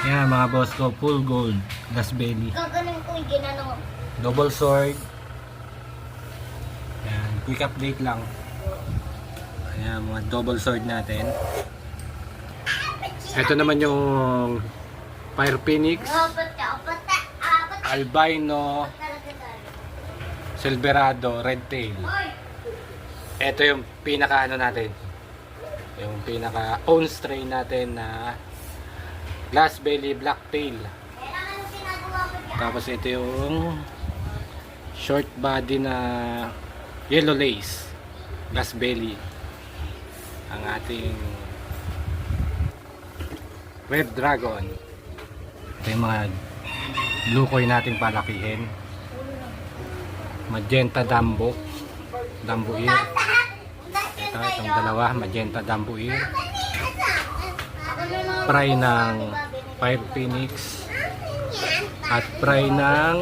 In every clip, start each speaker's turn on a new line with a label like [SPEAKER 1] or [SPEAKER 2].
[SPEAKER 1] Yan mga boss ko, full gold, glass belly.
[SPEAKER 2] Gagaling ko yung ginano.
[SPEAKER 1] Double sword. Yan, quick update lang. Ayan, mga double sword natin. Ito naman yung Fire Phoenix, Albino, Silverado, Red Tail. Ito yung pinaka ano natin. Yung pinaka own strain natin na glass belly black tail. Tapos ito yung short body na yellow lace glass belly. Ang ating red dragon. Ito yung mga lukoy nating palakihin. Magenta Dumbo ear. Itong dalawa, magenta Dumbo ear. Fry ng Fire Phoenix at fry ng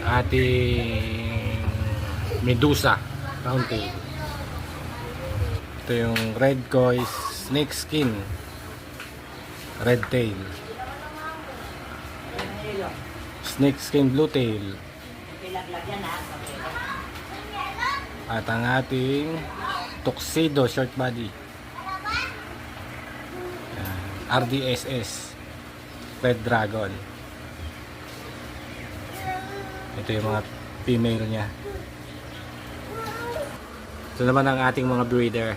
[SPEAKER 1] ating Medusa round tail. Ito yung red koi snake skin red tail, snake skin blue tail, at ang ating tuxedo short body. RDSS Red Dragon. Ito yung mga female nya. Ito naman ang ating mga breeder.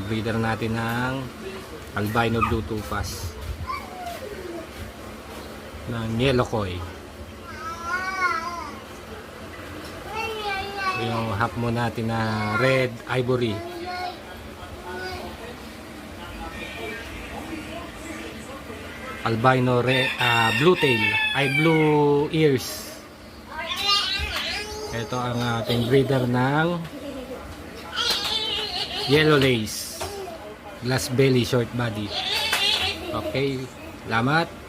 [SPEAKER 1] Breeder natin ng albino blue topaz ng yellow koi. Yung half mo natin na red ivory. Albino blue tail ay blue ears. Ito ang ating breeder ng yellow lace glass belly short body. Okay, salamat.